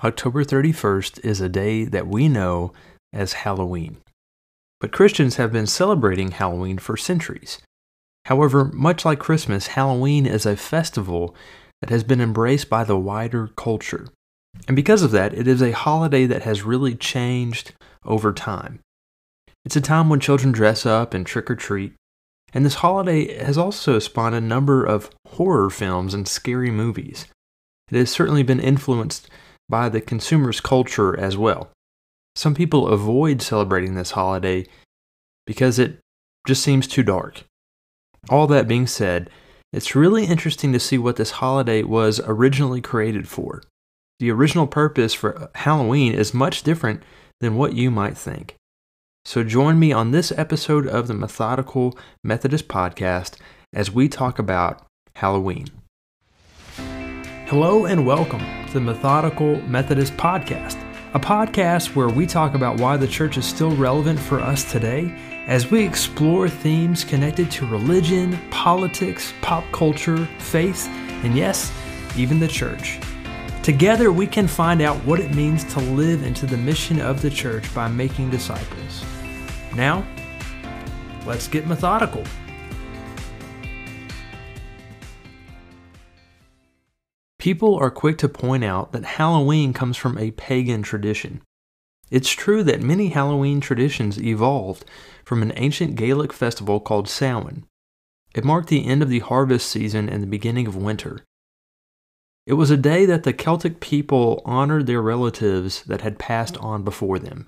October 31st is a day that we know as Halloween. But Christians have been celebrating Halloween for centuries. However, much like Christmas, Halloween is a festival that has been embraced by the wider culture. And because of that, it is a holiday that has really changed over time. It's a time when children dress up and trick or treat. And this holiday has also spawned a number of horror films and scary movies. It has certainly been influenced by the consumer's culture as well. Some people avoid celebrating this holiday because it just seems too dark. All that being said, it's really interesting to see what this holiday was originally created for. The original purpose for Halloween is much different than what you might think. So join me on this episode of the Methodical Methodist Podcast as we talk about Halloween. Hello and welcome to the Methodical Methodist Podcast, a podcast where we talk about why the church is still relevant for us today as we explore themes connected to religion, politics, pop culture, faith, and yes, even the church. Together we can find out what it means to live into the mission of the church by making disciples. Now, let's get methodical. People are quick to point out that Halloween comes from a pagan tradition. It's true that many Halloween traditions evolved from an ancient Gaelic festival called Samhain. It marked the end of the harvest season and the beginning of winter. It was a day that the Celtic people honored their relatives that had passed on before them.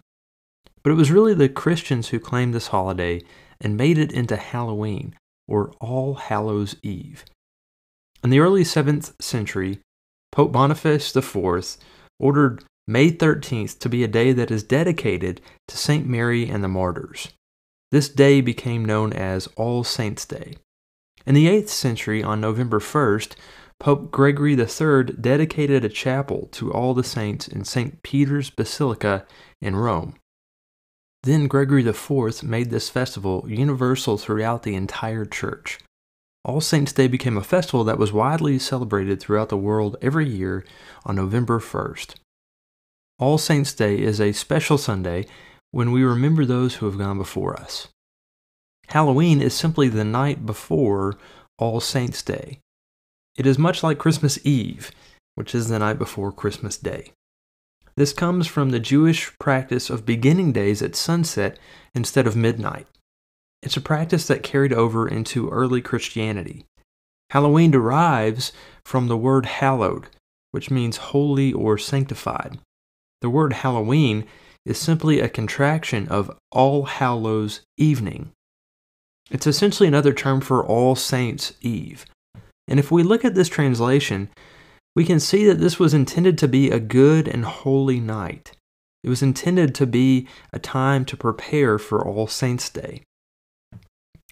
But it was really the Christians who claimed this holiday and made it into Halloween, or All Hallows Eve. In the early 7th century, Pope Boniface IV ordered May 13th to be a day that is dedicated to St. Mary and the Martyrs. This day became known as All Saints' Day. In the 8th century, on November 1st, Pope Gregory III dedicated a chapel to all the saints in St. Peter's Basilica in Rome. Then Gregory IV made this festival universal throughout the entire church. All Saints' Day became a festival that was widely celebrated throughout the world every year on November 1st. All Saints' Day is a special Sunday when we remember those who have gone before us. Halloween is simply the night before All Saints' Day. It is much like Christmas Eve, which is the night before Christmas Day. This comes from the Jewish practice of beginning days at sunset instead of midnight. It's a practice that carried over into early Christianity. Halloween derives from the word hallowed, which means holy or sanctified. The word Halloween is simply a contraction of All Hallows Evening. It's essentially another term for All Saints' Eve. And if we look at this translation, we can see that this was intended to be a good and holy night. It was intended to be a time to prepare for All Saints' Day.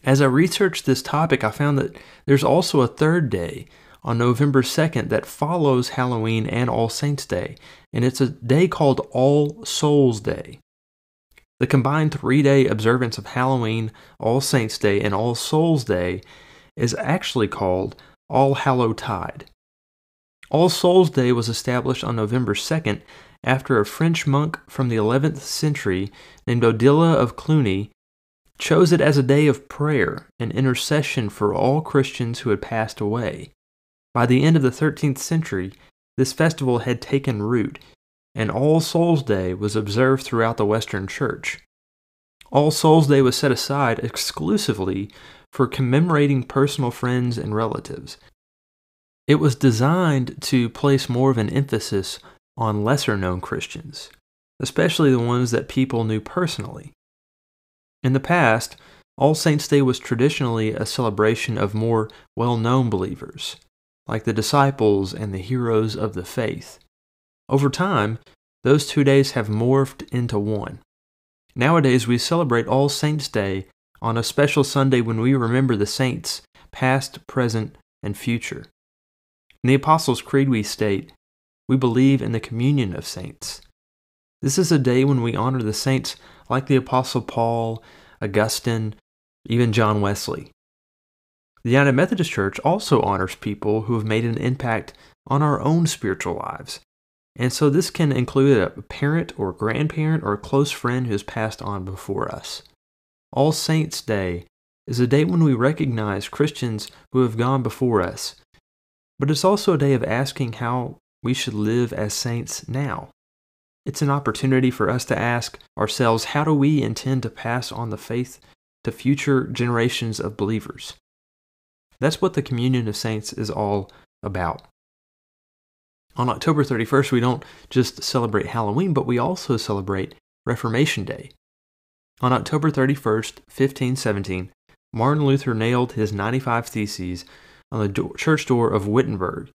As I researched this topic, I found that there's also a third day on November 2nd that follows Halloween and All Saints' Day, and it's a day called All Souls' Day. The combined 3-day observance of Halloween, All Saints' Day, and All Souls' Day is actually called All Hallowtide. All Souls' Day was established on November 2nd after a French monk from the 11th century named Odila of Cluny chose it as a day of prayer and intercession for all Christians who had passed away. By the end of the 13th century, this festival had taken root, and All Souls' Day was observed throughout the Western Church. All Souls' Day was set aside exclusively for commemorating personal friends and relatives. It was designed to place more of an emphasis on lesser-known Christians, especially the ones that people knew personally. In the past, All Saints' Day was traditionally a celebration of more well-known believers, like the disciples and the heroes of the faith. Over time, those 2 days have morphed into one. Nowadays, we celebrate All Saints' Day on a special Sunday when we remember the saints, past, present, and future. In the Apostles' Creed we state, "We believe in the communion of saints." This is a day when we honor the saints like the Apostle Paul, Augustine, even John Wesley. The United Methodist Church also honors people who have made an impact on our own spiritual lives. And so this can include a parent or grandparent or a close friend who has passed on before us. All Saints' Day is a day when we recognize Christians who have gone before us, but it's also a day of asking how we should live as saints now. It's an opportunity for us to ask ourselves, how do we intend to pass on the faith to future generations of believers? That's what the Communion of Saints is all about. On October 31st, we don't just celebrate Halloween, but we also celebrate Reformation Day. On October 31st, 1517, Martin Luther nailed his 95 Theses on the church door of Wittenberg.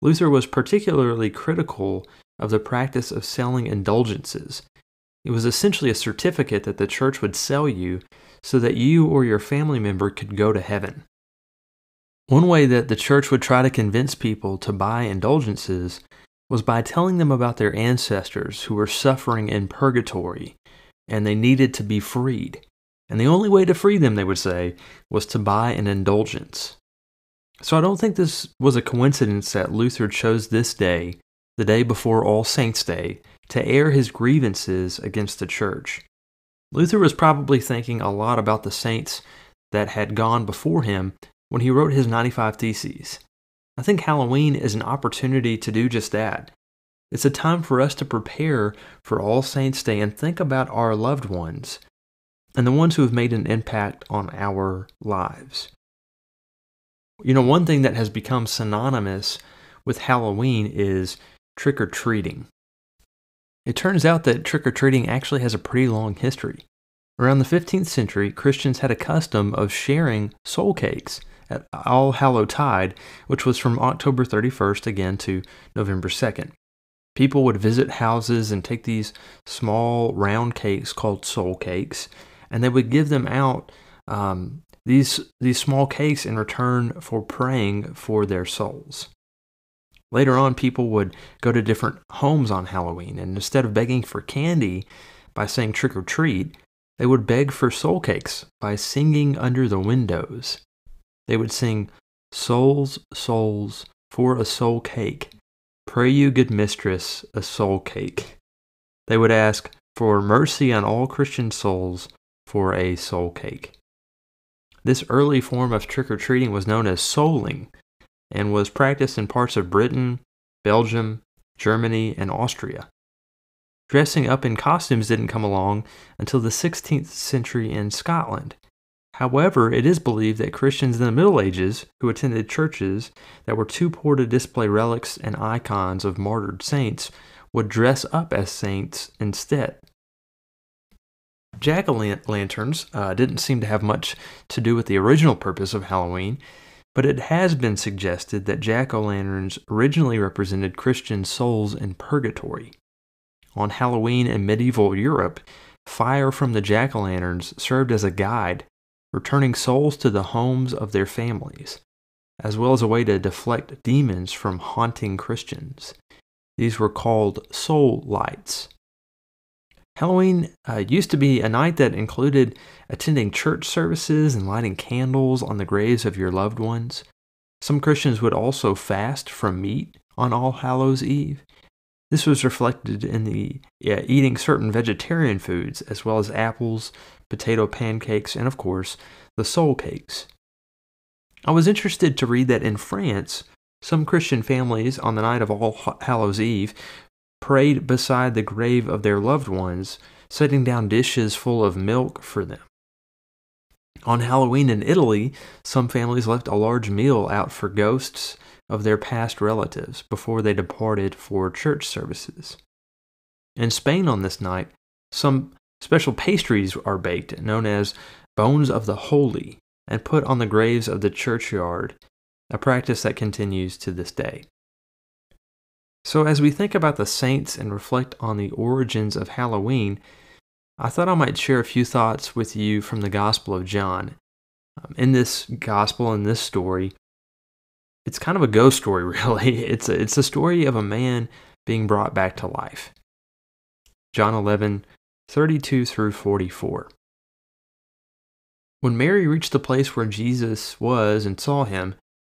Luther was particularly critical of the practice of selling indulgences. It was essentially a certificate that the church would sell you so that you or your family member could go to heaven. One way that the church would try to convince people to buy indulgences was by telling them about their ancestors who were suffering in purgatory and they needed to be freed. And the only way to free them, they would say, was to buy an indulgence. So I don't think this was a coincidence that Luther chose this day, the day before All Saints' Day, to air his grievances against the church. Luther was probably thinking a lot about the saints that had gone before him when he wrote his 95 Theses. I think Halloween is an opportunity to do just that. It's a time for us to prepare for All Saints' Day and think about our loved ones and the ones who have made an impact on our lives. You know, one thing that has become synonymous with Halloween is trick-or-treating. It turns out that trick-or-treating actually has a pretty long history. Around the 15th century, Christians had a custom of sharing soul cakes at All Hallows Tide, which was from October 31st again to November 2nd. People would visit houses and take these small round cakes called soul cakes, and they would give them out these small cakes in return for praying for their souls. Later on, people would go to different homes on Halloween, and instead of begging for candy by saying trick or treat, they would beg for soul cakes by singing under the windows. They would sing, "Souls, souls, for a soul cake. Pray you, good mistress, a soul cake." They would ask for mercy on all Christian souls for a soul cake. This early form of trick-or-treating was known as souling and was practiced in parts of Britain, Belgium, Germany, and Austria. Dressing up in costumes didn't come along until the 16th century in Scotland. However, it is believed that Christians in the Middle Ages who attended churches that were too poor to display relics and icons of martyred saints would dress up as saints instead. Jack-o'-lanterns didn't seem to have much to do with the original purpose of Halloween, but it has been suggested that jack-o'-lanterns originally represented Christian souls in purgatory. On Halloween in medieval Europe, fire from the jack-o'-lanterns served as a guide, returning souls to the homes of their families, as well as a way to deflect demons from haunting Christians. These were called soul lights. Halloween used to be a night that included attending church services and lighting candles on the graves of your loved ones. Some Christians would also fast from meat on All Hallows Eve. This was reflected in the eating certain vegetarian foods, as well as apples, potato pancakes, and of course, the soul cakes. I was interested to read that in France, some Christian families on the night of All Hallows Eve prayed beside the grave of their loved ones, setting down dishes full of milk for them. On Halloween in Italy, some families left a large meal out for ghosts of their past relatives before they departed for church services. In Spain on this night, some special pastries are baked, known as bones of the holy, and put on the graves of the churchyard, a practice that continues to this day. So as we think about the saints and reflect on the origins of Halloween, I thought I might share a few thoughts with you from the Gospel of John. In this gospel, in this story, it's kind of a ghost story, really. It's a story of a man being brought back to life. John 11:32 through 44. When Mary reached the place where Jesus was and saw him,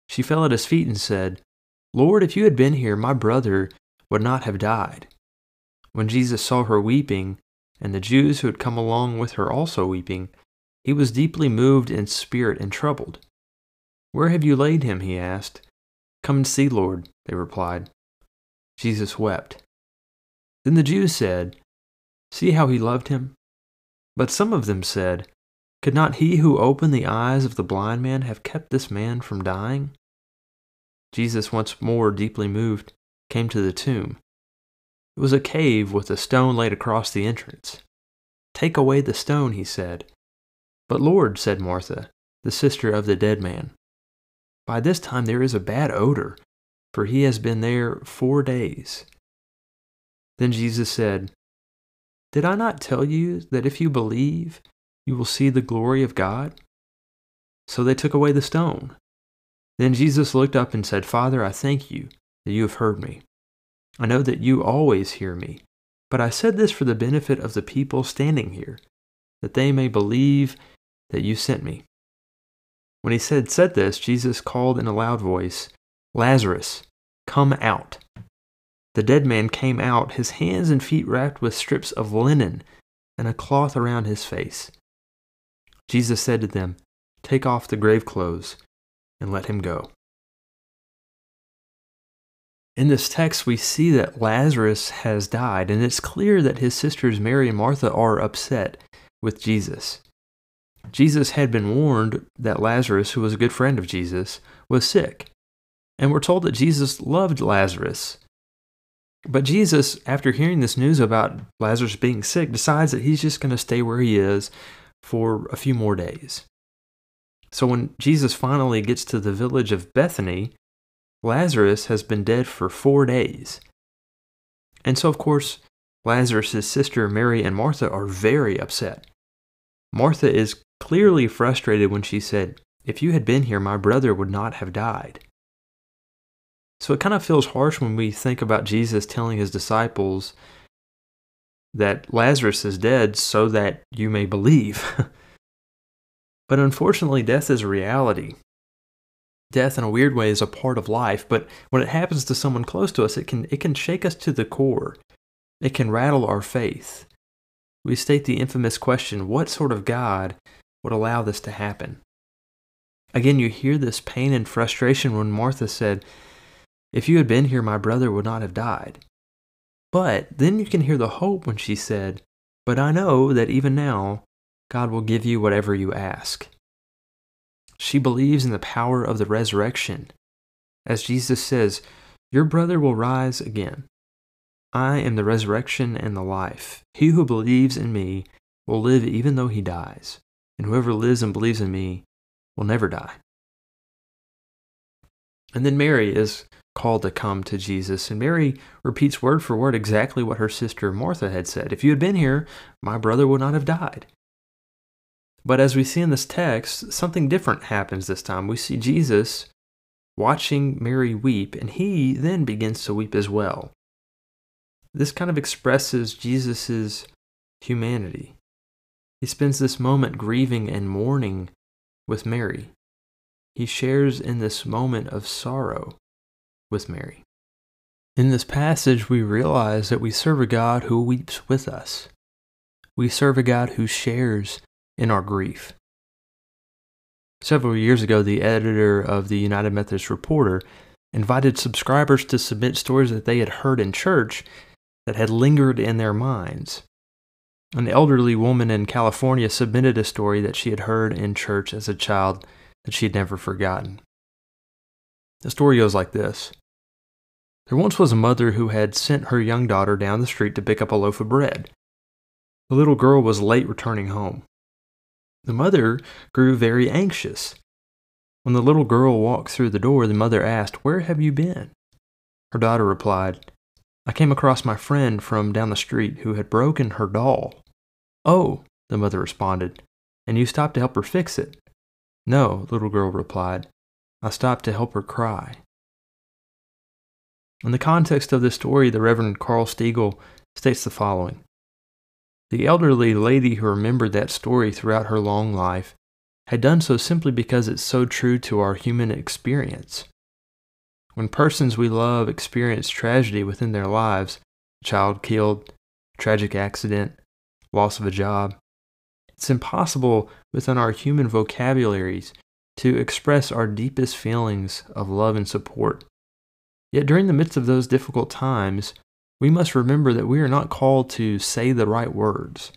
she fell at his feet and said, "Lord, if you had been here, my brother would not have died. When Jesus saw her weeping, and the Jews who had come along with her also weeping, he was deeply moved in spirit and troubled. "Where have you laid him?" he asked. "Come and see, Lord," they replied. Jesus wept. Then the Jews said, "See how he loved him?" But some of them said, "Could not he who opened the eyes of the blind man have kept this man from dying?" Jesus, once more deeply moved, came to the tomb. It was a cave with a stone laid across the entrance. "Take away the stone," he said. "But Lord," said Martha, the sister of the dead man, "by this time there is a bad odor, for he has been there 4 days." Then Jesus said, "Did I not tell you that if you believe, you will see the glory of God?" So they took away the stone. Then Jesus looked up and said, "Father, I thank you that you have heard me. I know that you always hear me, but I said this for the benefit of the people standing here, that they may believe that you sent me." When he said this, Jesus called in a loud voice, "Lazarus, come out." The dead man came out, his hands and feet wrapped with strips of linen and a cloth around his face. Jesus said to them, "Take off the grave clothes and let him go." In this text, we see that Lazarus has died, and it's clear that his sisters Mary and Martha are upset with Jesus. Jesus had been warned that Lazarus, who was a good friend of Jesus, was sick, and we're told that Jesus loved Lazarus. But Jesus, after hearing this news about Lazarus being sick, decides that he's just going to stay where he is for a few more days. So when Jesus finally gets to the village of Bethany, Lazarus has been dead for 4 days. And so, of course, Lazarus' sister Mary and Martha are very upset. Martha is clearly frustrated when she said, "If you had been here, my brother would not have died." So it kind of feels harsh when we think about Jesus telling his disciples that Lazarus is dead so that you may believe. But unfortunately, death is a reality. Death, in a weird way, is a part of life, but when it happens to someone close to us, it can shake us to the core. It can rattle our faith. We state the infamous question, what sort of God would allow this to happen? Again, you hear this pain and frustration when Martha said, "If you had been here, my brother would not have died." But then you can hear the hope when she said, "But I know that even now, God will give you whatever you ask." She believes in the power of the resurrection. As Jesus says, "Your brother will rise again. I am the resurrection and the life. He who believes in me will live even though he dies, and whoever lives and believes in me will never die." And then Mary is called to come to Jesus, and Mary repeats word for word exactly what her sister Martha had said. "If you had been here, my brother would not have died." But as we see in this text, something different happens this time. We see Jesus watching Mary weep, and he then begins to weep as well. This kind of expresses Jesus' humanity. He spends this moment grieving and mourning with Mary. He shares in this moment of sorrow with Mary. In this passage, we realize that we serve a God who weeps with us. We serve a God who shares in our grief. Several years ago, the editor of the United Methodist Reporter invited subscribers to submit stories that they had heard in church that had lingered in their minds. An elderly woman in California submitted a story that she had heard in church as a child that she had never forgotten. The story goes like this. There once was a mother who had sent her young daughter down the street to pick up a loaf of bread. The little girl was late returning home. The mother grew very anxious. When the little girl walked through the door, the mother asked, "Where have you been?" Her daughter replied, "I came across my friend from down the street who had broken her doll." "Oh," the mother responded, "and you stopped to help her fix it?" "No," the little girl replied, "I stopped to help her cry." In the context of this story, the Reverend Carl Stiegel states the following. The elderly lady who remembered that story throughout her long life had done so simply because it's so true to our human experience. When persons we love experience tragedy within their lives, a child killed, tragic accident, loss of a job, it's impossible within our human vocabularies to express our deepest feelings of love and support. Yet during the midst of those difficult times, we must remember that we are not called to say the right words.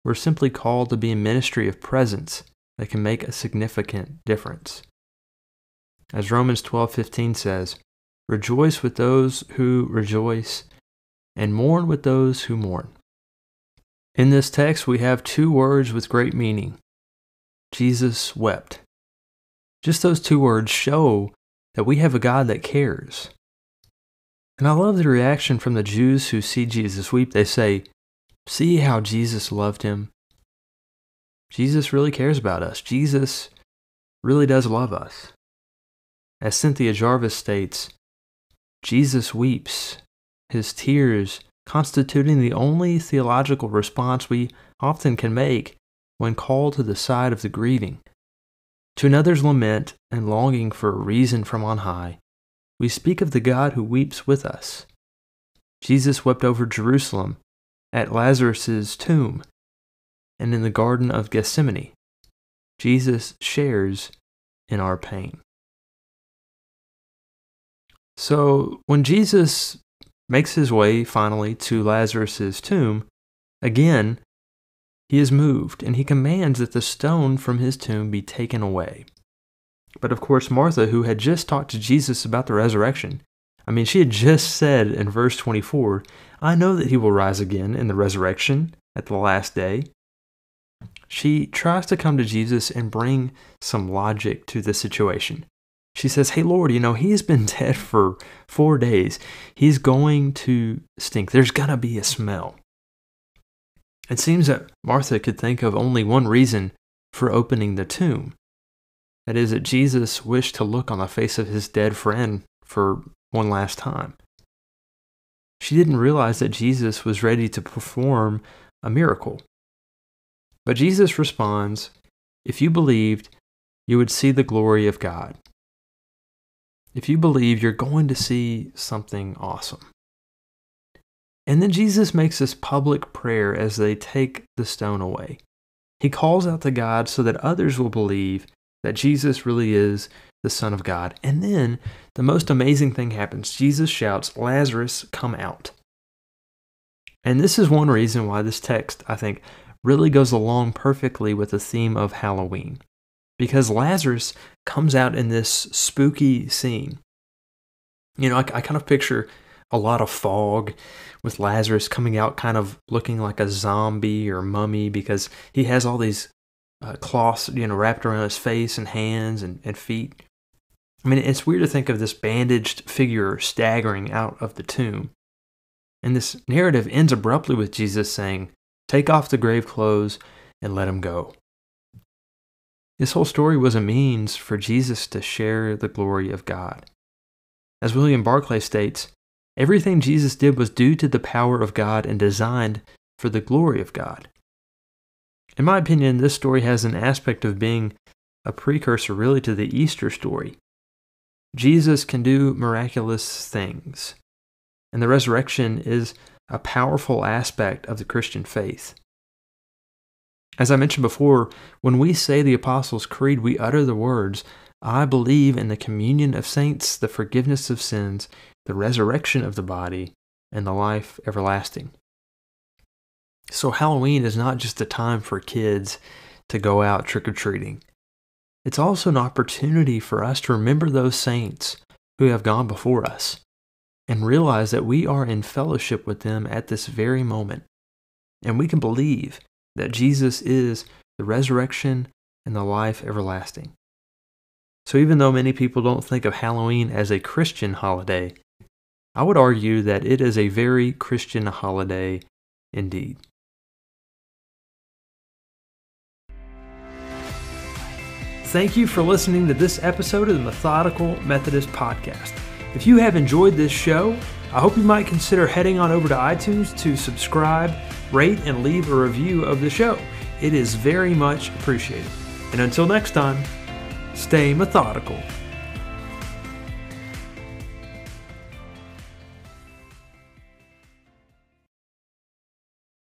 We're simply called to be a ministry of presence that can make a significant difference. As Romans 12:15 says, "Rejoice with those who rejoice, and mourn with those who mourn." In this text, we have two words with great meaning. Jesus wept. Just those two words show that we have a God that cares. And I love the reaction from the Jews who see Jesus weep. They say, "See how Jesus loved him." Jesus really cares about us. Jesus really does love us. As Cynthia Jarvis states, Jesus weeps, his tears constituting the only theological response we often can make when called to the side of the grieving. To another's lament and longing for a reason from on high, we speak of the God who weeps with us. Jesus wept over Jerusalem, at Lazarus' tomb, and in the Garden of Gethsemane. Jesus shares in our pain. So when Jesus makes his way finally to Lazarus' tomb, again, he is moved, and he commands that the stone from his tomb be taken away. But of course, Martha, who had just talked to Jesus about the resurrection, she had just said in verse 24, "I know that he will rise again in the resurrection at the last day." She tries to come to Jesus and bring some logic to the situation. She says, "Hey Lord, he's been dead for 4 days. He's going to stink. There's going to be a smell." It seems that Martha could think of only one reason for opening the tomb. That is, that Jesus wished to look on the face of his dead friend for one last time. She didn't realize that Jesus was ready to perform a miracle. But Jesus responds, "If you believed, you would see the glory of God." If you believe, you're going to see something awesome. And then Jesus makes this public prayer as they take the stone away. He calls out to God so that others will believe that Jesus really is the Son of God. And then the most amazing thing happens. Jesus shouts, "Lazarus, come out." And this is one reason why this text, I think, really goes along perfectly with the theme of Halloween. Because Lazarus comes out in this spooky scene. I kind of picture a lot of fog with Lazarus coming out kind of looking like a zombie or mummy because he has all these cloths, wrapped around his face and hands and feet. It's weird to think of this bandaged figure staggering out of the tomb. And this narrative ends abruptly with Jesus saying, "Take off the grave clothes and let him go." This whole story was a means for Jesus to share the glory of God. As William Barclay states, everything Jesus did was due to the power of God and designed for the glory of God. In my opinion, this story has an aspect of being a precursor really to the Easter story. Jesus can do miraculous things, and the resurrection is a powerful aspect of the Christian faith. As I mentioned before, when we say the Apostles' Creed, we utter the words, "I believe in the communion of saints, the forgiveness of sins, the resurrection of the body, and the life everlasting." So Halloween is not just a time for kids to go out trick-or-treating. It's also an opportunity for us to remember those saints who have gone before us and realize that we are in fellowship with them at this very moment. And we can believe that Jesus is the resurrection and the life everlasting. So even though many people don't think of Halloween as a Christian holiday, I would argue that it is a very Christian holiday indeed. Thank you for listening to this episode of the Methodical Methodist Podcast. If you have enjoyed this show, I hope you might consider heading on over to iTunes to subscribe, rate, and leave a review of the show. It is very much appreciated. And until next time, stay methodical.